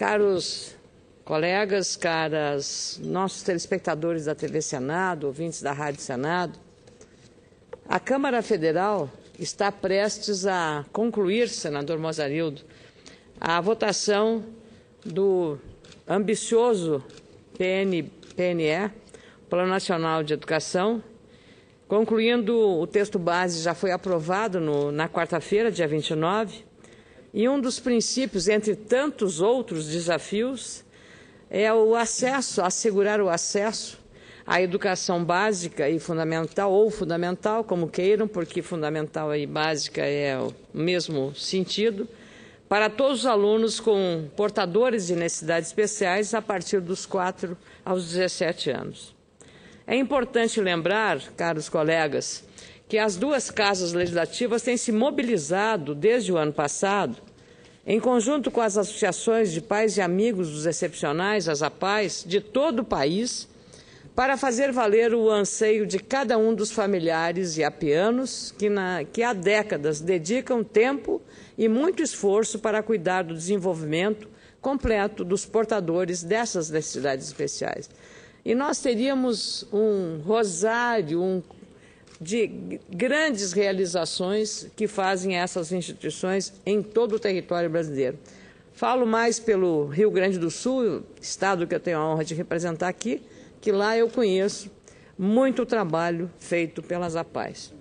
Caros colegas, nossos telespectadores da TV Senado, ouvintes da Rádio Senado, a Câmara Federal está prestes a concluir, senador Mozarildo, a votação do ambicioso PNE, Plano Nacional de Educação, concluindo o texto base já foi aprovado na quarta-feira, dia 29, e um dos princípios, entre tantos outros desafios, é o acesso, assegurar o acesso à educação básica e fundamental, ou fundamental, como queiram, porque fundamental e básica é o mesmo sentido, para todos os alunos portadores de necessidades especiais a partir dos 4 aos 17 anos. É importante lembrar, caros colegas, que as duas casas legislativas têm se mobilizado desde o ano passado, em conjunto com as associações de pais e amigos dos excepcionais, as APAES, de todo o país, para fazer valer o anseio de cada um dos familiares e apianos que há décadas dedicam tempo e muito esforço para cuidar do desenvolvimento completo dos portadores dessas especiais. E nós teríamos um rosário de grandes realizações que fazem essas instituições em todo o território brasileiro. Falo mais pelo Rio Grande do Sul, estado que eu tenho a honra de representar aqui, que lá eu conheço muito trabalho feito pelas APAES.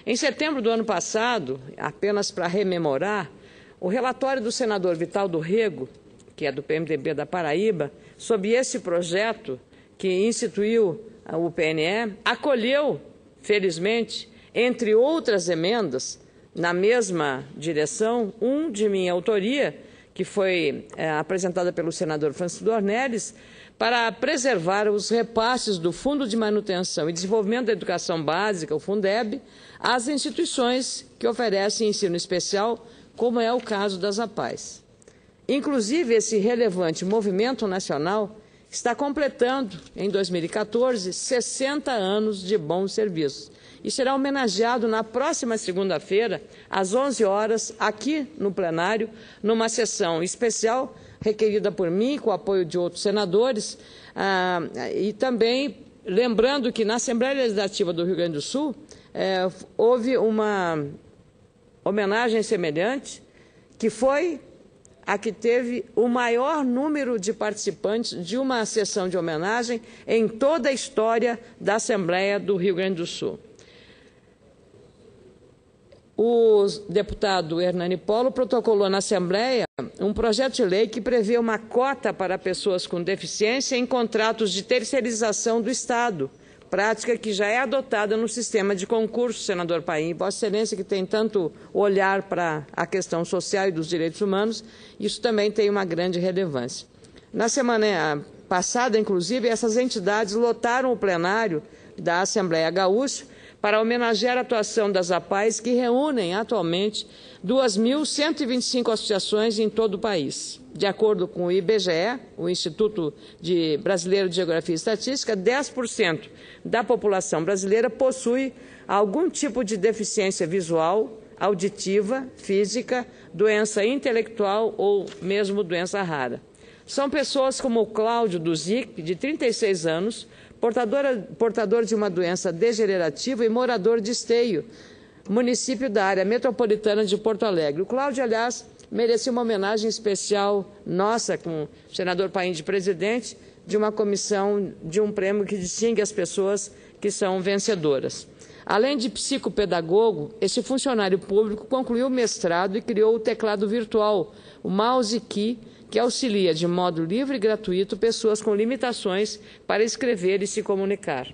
Em setembro do ano passado, apenas para rememorar, o relatório do senador Vital do Rego, que é do PMDB da Paraíba, sobre esse projeto que instituiu o PNE, acolheu, felizmente, entre outras emendas, na mesma direção, de minha autoria, que foi apresentada pelo senador Francisco Dornelles, para preservar os repasses do Fundo de Manutenção e Desenvolvimento da Educação Básica, o Fundeb, às instituições que oferecem ensino especial, como é o caso das APAES. Inclusive, esse relevante movimento nacional está completando, em 2014, 60 anos de bons serviços e será homenageado na próxima segunda-feira, às 11 horas, aqui no plenário, numa sessão especial requerida por mim, com o apoio de outros senadores, e também lembrando que na Assembleia Legislativa do Rio Grande do Sul houve uma homenagem semelhante, que foi a que teve o maior número de participantes de uma sessão de homenagem em toda a história da Assembleia do Rio Grande do Sul. O deputado Hernani Polo protocolou na Assembleia um projeto de lei que prevê uma cota para pessoas com deficiência em contratos de terceirização do Estado, prática que já é adotada no sistema de concurso, senador Paim. Vossa Excelência, que tem tanto olhar para a questão social e dos direitos humanos, isso também tem uma grande relevância. Na semana passada, inclusive, essas entidades lotaram o plenário da Assembleia Gaúcha para homenagear a atuação das APAES, que reúnem atualmente 2.125 associações em todo o país. De acordo com o IBGE, o Instituto Brasileiro de Geografia e Estatística, 10% da população brasileira possui algum tipo de deficiência visual, auditiva, física, doença intelectual ou mesmo doença rara. São pessoas como o Cláudio Duzic, de 36 anos, portador de uma doença degenerativa e morador de Esteio, município da área metropolitana de Porto Alegre. O Cláudio, aliás, merecia uma homenagem especial nossa, com o senador Paim de presidente, de uma comissão, de um prêmio que distingue as pessoas que são vencedoras. Além de psicopedagogo, esse funcionário público concluiu o mestrado e criou o teclado virtual, o Mouse Key, que auxilia de modo livre e gratuito pessoas com limitações para escrever e se comunicar.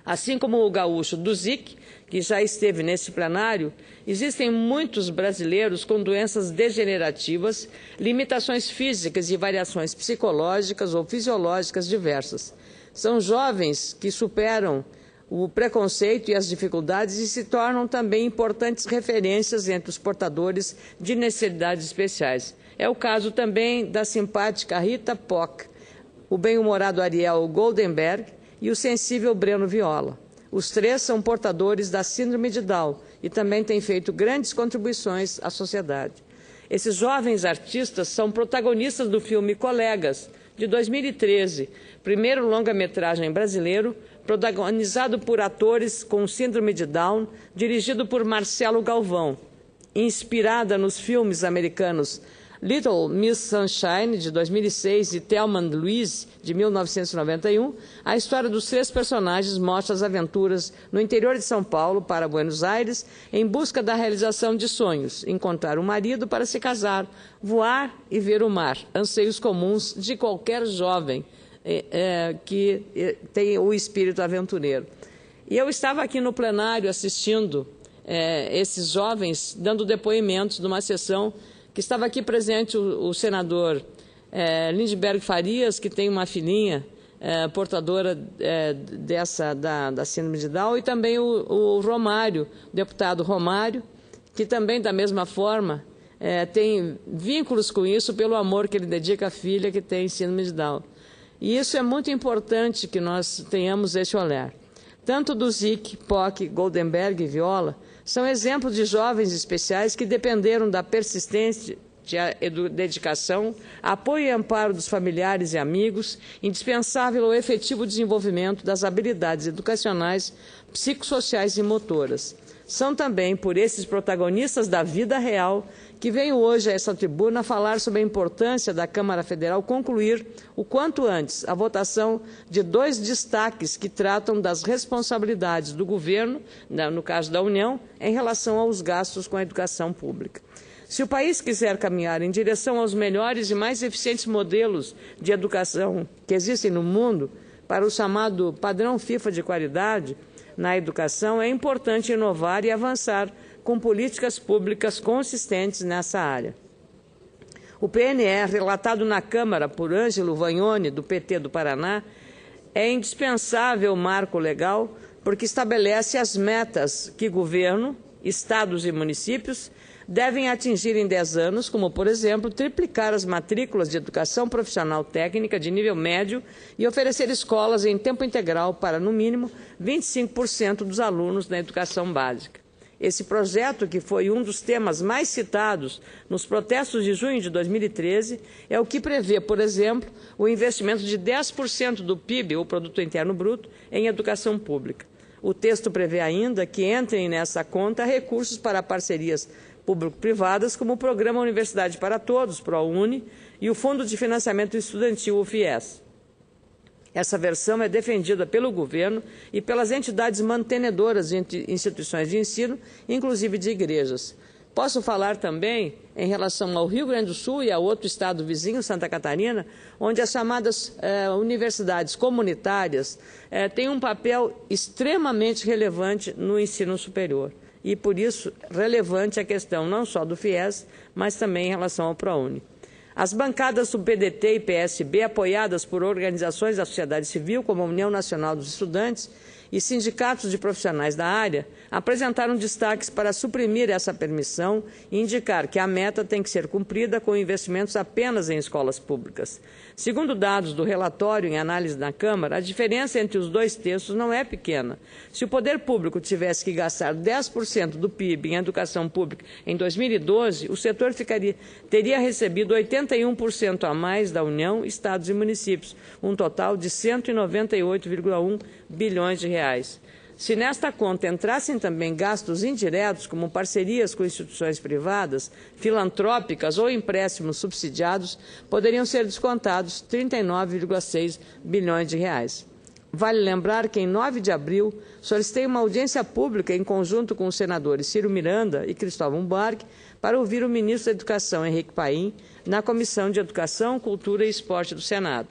Assim como o gaúcho Duzic, que já esteve nesse plenário, existem muitos brasileiros com doenças degenerativas, limitações físicas e variações psicológicas ou fisiológicas diversas. São jovens que superam o preconceito e as dificuldades e se tornam também importantes referências entre os portadores de necessidades especiais. É o caso também da simpática Rita Pock, o bem-humorado Ariel Goldenberg e o sensível Breno Viola. Os três são portadores da síndrome de Down e também têm feito grandes contribuições à sociedade. Esses jovens artistas são protagonistas do filme Colegas, de 2013, primeiro longa-metragem brasileiro, protagonizado por atores com síndrome de Down, dirigido por Marcelo Galvão, inspirada nos filmes americanos Little Miss Sunshine, de 2006, e Thelma and Louise, de 1991, a história dos 3 personagens mostra as aventuras no interior de São Paulo para Buenos Aires em busca da realização de sonhos, encontrar um marido para se casar, voar e ver o mar, anseios comuns de qualquer jovem que tem o espírito aventureiro. E eu estava aqui no plenário assistindo esses jovens dando depoimentos numa sessão que estava aqui presente o senador Lindbergh Farias, que tem uma filhinha portadora da síndrome de Down, e também o Romário, o deputado Romário, que também, da mesma forma, tem vínculos com isso pelo amor que ele dedica à filha que tem síndrome de Down. E isso é muito importante que nós tenhamos esse olhar. Tanto do Zic, POC, Goldenberg e Viola são exemplos de jovens especiais que dependeram da persistência, dedicação, apoio e amparo dos familiares e amigos, indispensável ao efetivo desenvolvimento das habilidades educacionais, psicossociais e motoras. São também por esses protagonistas da vida real que venho hoje a essa tribuna falar sobre a importância da Câmara Federal concluir o quanto antes a votação de 2 destaques que tratam das responsabilidades do governo, no caso da União, em relação aos gastos com a educação pública. Se o país quiser caminhar em direção aos melhores e mais eficientes modelos de educação que existem no mundo, para o chamado padrão FIFA de qualidade na educação, é importante inovar e avançar com políticas públicas consistentes nessa área. O PNE, relatado na Câmara por Ângelo Vagnoni, do PT do Paraná, é indispensável marco legal porque estabelece as metas que governo, estados e municípios devem atingir em 10 anos, como, por exemplo, triplicar as matrículas de educação profissional técnica de nível médio e oferecer escolas em tempo integral para, no mínimo, 25% dos alunos na educação básica. Esse projeto, que foi um dos temas mais citados nos protestos de junho de 2013, é o que prevê, por exemplo, o investimento de 10% do PIB, o Produto Interno Bruto, em educação pública. O texto prevê ainda que entrem nessa conta recursos para parcerias público-privadas, como o Programa Universidade para Todos, ProUni, e o Fundo de Financiamento Estudantil, o FIES. Essa versão é defendida pelo governo e pelas entidades mantenedoras de instituições de ensino, inclusive de igrejas. Posso falar também em relação ao Rio Grande do Sul e a outro estado vizinho, Santa Catarina, onde as chamadas universidades comunitárias têm um papel extremamente relevante no ensino superior. E, por isso, relevante a questão não só do FIES, mas também em relação ao ProUni. As bancadas do PDT e PSB, apoiadas por organizações da sociedade civil, como a União Nacional dos Estudantes e sindicatos de profissionais da área, apresentaram destaques para suprimir essa permissão e indicar que a meta tem que ser cumprida com investimentos apenas em escolas públicas. Segundo dados do relatório em análise na Câmara, a diferença entre os 2 textos não é pequena. Se o poder público tivesse que gastar 10% do PIB em educação pública em 2012, o setor teria recebido 81% a mais da União, estados e municípios, um total de 198,1 bilhões de reais. Se nesta conta entrassem também gastos indiretos, como parcerias com instituições privadas, filantrópicas ou empréstimos subsidiados, poderiam ser descontados 39,6 bilhões de reais. Vale lembrar que, em 9 de abril, solicitei uma audiência pública em conjunto com os senadores Ciro Miranda e Cristóvão Buarque para ouvir o ministro da Educação, Henrique Paim, na Comissão de Educação, Cultura e Esporte do Senado.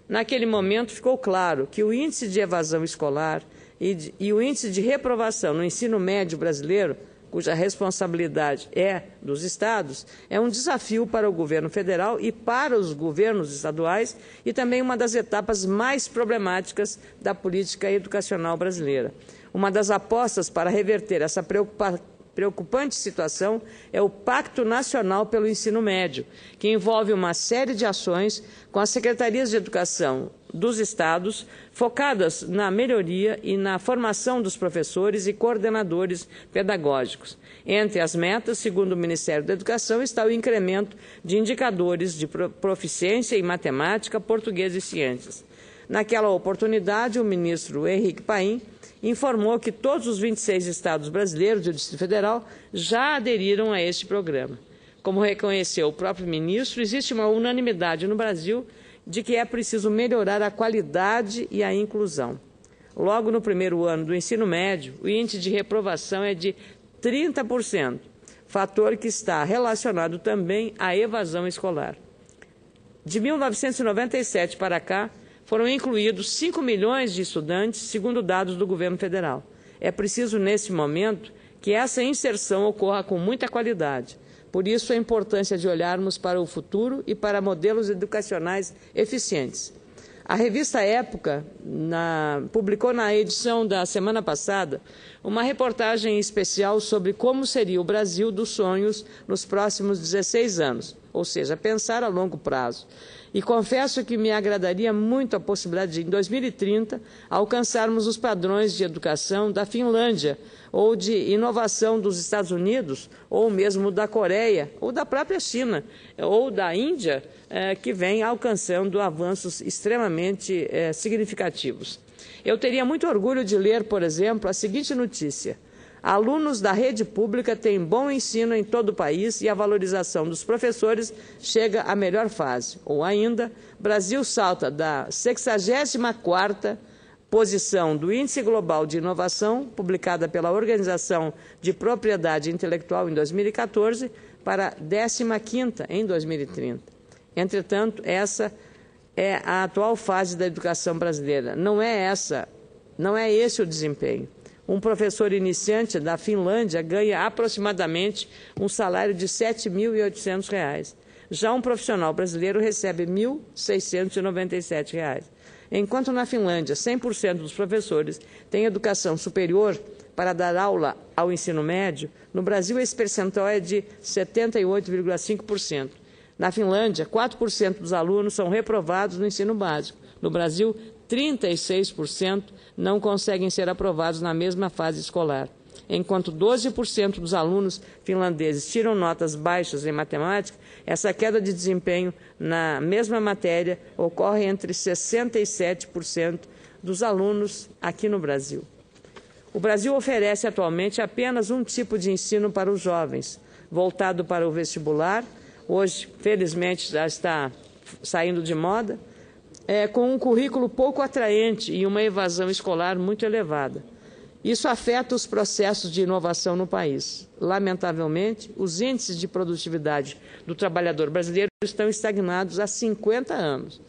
Naquele momento, ficou claro que o índice de evasão escolar e o índice de reprovação no ensino médio brasileiro, cuja responsabilidade é dos estados, é um desafio para o governo federal e para os governos estaduais e também uma das etapas mais problemáticas da política educacional brasileira. Uma das apostas para reverter essa preocupante situação é o Pacto Nacional pelo Ensino Médio, que envolve uma série de ações com as secretarias de educação dos estados, focadas na melhoria e na formação dos professores e coordenadores pedagógicos. Entre as metas, segundo o Ministério da Educação, está o incremento de indicadores de proficiência em matemática, português e ciências. Naquela oportunidade, o ministro Henrique Paim informou que todos os 26 estados brasileiros e o Distrito Federal já aderiram a este programa. Como reconheceu o próprio ministro, existe uma unanimidade no Brasil de que é preciso melhorar a qualidade e a inclusão. Logo no primeiro ano do ensino médio, o índice de reprovação é de 30%, fator que está relacionado também à evasão escolar. De 1997 para cá, foram incluídos 5 milhões de estudantes, segundo dados do governo federal. É preciso, nesse momento, que essa inserção ocorra com muita qualidade. Por isso, a importância de olharmos para o futuro e para modelos educacionais eficientes. A revista Época publicou na edição da semana passada uma reportagem especial sobre como seria o Brasil dos sonhos nos próximos 16 anos, ou seja, pensar a longo prazo. E confesso que me agradaria muito a possibilidade de, em 2030, alcançarmos os padrões de educação da Finlândia, ou de inovação dos Estados Unidos, ou mesmo da Coreia, ou da própria China, ou da Índia, que vem alcançando avanços extremamente significativos. Eu teria muito orgulho de ler, por exemplo, a seguinte notícia: alunos da rede pública têm bom ensino em todo o país e a valorização dos professores chega à melhor fase. Ou ainda, Brasil salta da 64ª posição do Índice Global de Inovação, publicada pela Organização de Propriedade Intelectual em 2014, para 15ª em 2030. Entretanto, essa é a atual fase da educação brasileira. Não é esse o desempenho. Um professor iniciante da Finlândia ganha aproximadamente um salário de R$ 7.800. Já um profissional brasileiro recebe R$ 1.697. Enquanto na Finlândia 100% dos professores têm educação superior para dar aula ao ensino médio, no Brasil esse percentual é de 78,5%. Na Finlândia, 4% dos alunos são reprovados no ensino básico. No Brasil, 36% não conseguem ser aprovados na mesma fase escolar. Enquanto 12% dos alunos finlandeses tiram notas baixas em matemática, essa queda de desempenho na mesma matéria ocorre entre 67% dos alunos aqui no Brasil. O Brasil oferece atualmente apenas um tipo de ensino para os jovens, voltado para o vestibular. Hoje, felizmente, já está saindo de moda, com um currículo pouco atraente e uma evasão escolar muito elevada. Isso afeta os processos de inovação no país. Lamentavelmente, os índices de produtividade do trabalhador brasileiro estão estagnados há 50 anos.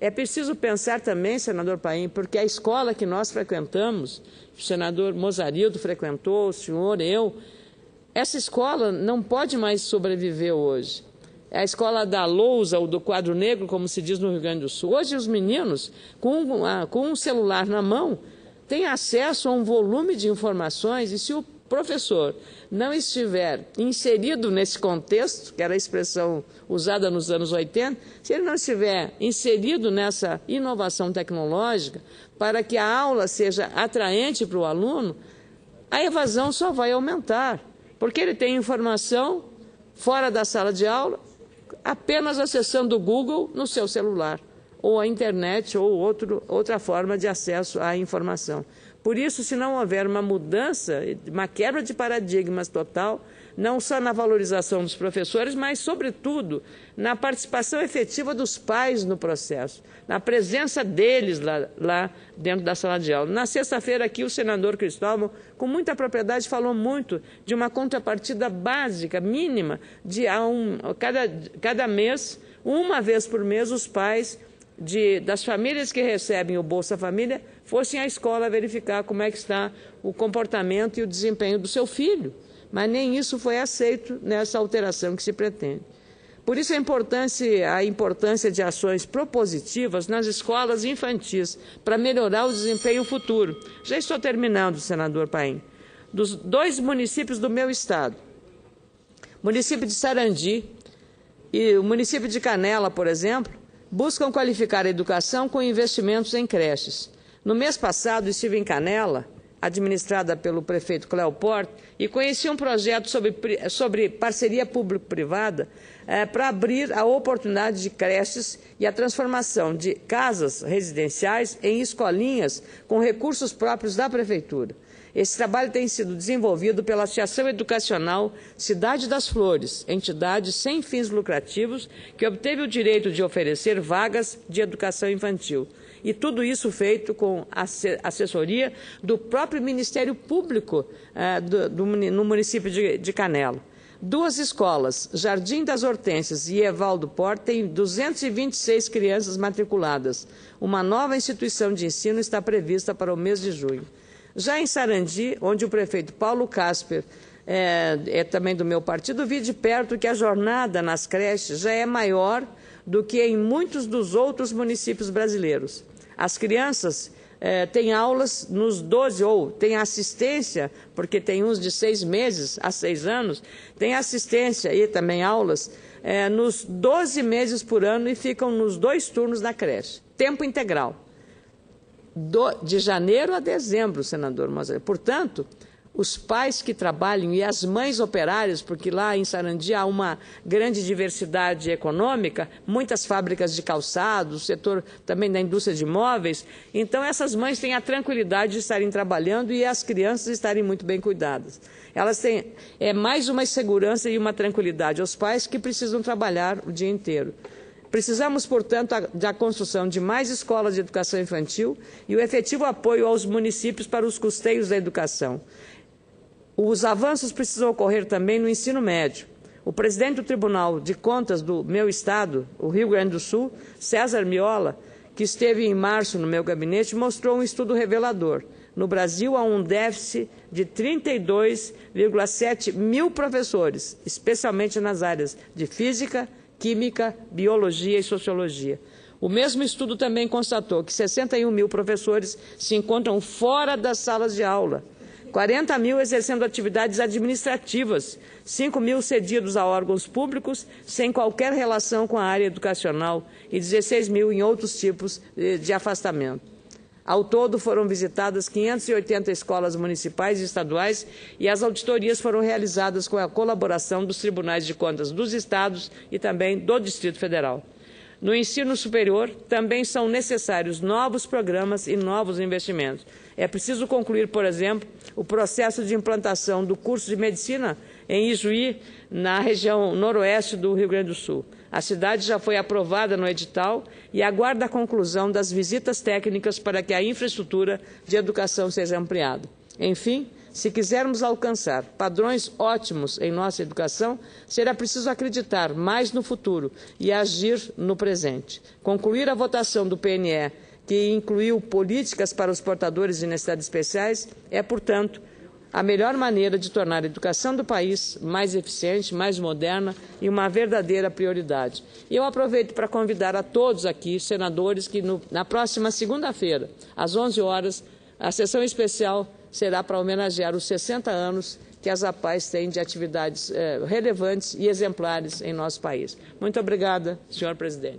É preciso pensar também, senador Paim, porque a escola que nós frequentamos, o senador Mozarildo frequentou, o senhor, eu, essa escola não pode mais sobreviver hoje. É a escola da lousa ou do quadro negro, como se diz no Rio Grande do Sul. Hoje os meninos, com um celular na mão, têm acesso a um volume de informações e se o professor não estiver inserido nesse contexto, que era a expressão usada nos anos 80, se ele não estiver inserido nessa inovação tecnológica, para que a aula seja atraente para o aluno, a evasão só vai aumentar, porque ele tem informação fora da sala de aula, apenas acessando o Google no seu celular, ou a internet, ou outra forma de acesso à informação. Por isso, se não houver uma mudança, uma quebra de paradigmas total, não só na valorização dos professores, mas, sobretudo, na participação efetiva dos pais no processo, na presença deles lá dentro da sala de aula. Na sexta-feira, aqui, o senador Cristóvão, com muita propriedade, falou muito de uma contrapartida básica, mínima, de cada mês, uma vez por mês, os pais das famílias que recebem o Bolsa Família fossem à escola verificar como é que está o comportamento e o desempenho do seu filho. Mas nem isso foi aceito nessa alteração que se pretende. Por isso a importância de ações propositivas nas escolas infantis para melhorar o desempenho futuro. Já estou terminando, senador Paim. dos 2 municípios do meu estado. O município de Sarandi e o município de Canela, por exemplo, buscam qualificar a educação com investimentos em creches. No mês passado, estive em Canela, administrada pelo prefeito Cléo Porte, e conheci um projeto sobre parceria público-privada para abrir a oportunidade de creches e a transformação de casas residenciais em escolinhas com recursos próprios da prefeitura. Esse trabalho tem sido desenvolvido pela Associação Educacional Cidade das Flores, entidade sem fins lucrativos que obteve o direito de oferecer vagas de educação infantil. E tudo isso feito com assessoria do próprio Ministério Público no município de Canela. 2 escolas, Jardim das Hortênsias e Evaldo Porte, têm 226 crianças matriculadas. Uma nova instituição de ensino está prevista para o mês de junho. Já em Sarandi, onde o prefeito Paulo Casper é também do meu partido, vi de perto que a jornada nas creches já é maior do que em muitos dos outros municípios brasileiros. As crianças têm aulas nos 12, ou têm assistência, porque tem uns de 6 meses a 6 anos, tem assistência e também aulas nos 12 meses por ano e ficam nos 2 turnos na creche, tempo integral. De janeiro a dezembro, senador Mosaico. Portanto, os pais que trabalham e as mães operárias, porque lá em Sarandi há uma grande diversidade econômica, muitas fábricas de calçados, setor também da indústria de móveis, então essas mães têm a tranquilidade de estarem trabalhando e as crianças estarem muito bem cuidadas. Elas têm mais uma segurança e uma tranquilidade aos pais que precisam trabalhar o dia inteiro. Precisamos, portanto, da construção de mais escolas de educação infantil e o efetivo apoio aos municípios para os custeios da educação. Os avanços precisam ocorrer também no ensino médio. O presidente do Tribunal de Contas do meu estado, o Rio Grande do Sul, César Miola, que esteve em março no meu gabinete, mostrou um estudo revelador. No Brasil, há um déficit de 32,7 mil professores, especialmente nas áreas de física, química, biologia e sociologia. O mesmo estudo também constatou que 61 mil professores se encontram fora das salas de aula, 40 mil exercendo atividades administrativas, 5 mil cedidos a órgãos públicos sem qualquer relação com a área educacional e 16 mil em outros tipos de afastamento. Ao todo, foram visitadas 580 escolas municipais e estaduais e as auditorias foram realizadas com a colaboração dos tribunais de contas dos estados e também do Distrito Federal. No ensino superior, também são necessários novos programas e novos investimentos. É preciso concluir, por exemplo, o processo de implantação do curso de medicina em Ijuí, na região noroeste do Rio Grande do Sul. A cidade já foi aprovada no edital e aguarda a conclusão das visitas técnicas para que a infraestrutura de educação seja ampliada. Enfim, se quisermos alcançar padrões ótimos em nossa educação, será preciso acreditar mais no futuro e agir no presente. Concluir a votação do PNE, que incluiu políticas para os portadores de necessidades especiais, é, portanto, a melhor maneira de tornar a educação do país mais eficiente, mais moderna e uma verdadeira prioridade. E eu aproveito para convidar a todos aqui, senadores, que na próxima segunda-feira, às 11 horas, a sessão especial será para homenagear os 60 anos que as APAES têm de atividades relevantes e exemplares em nosso país. Muito obrigada, senhor presidente.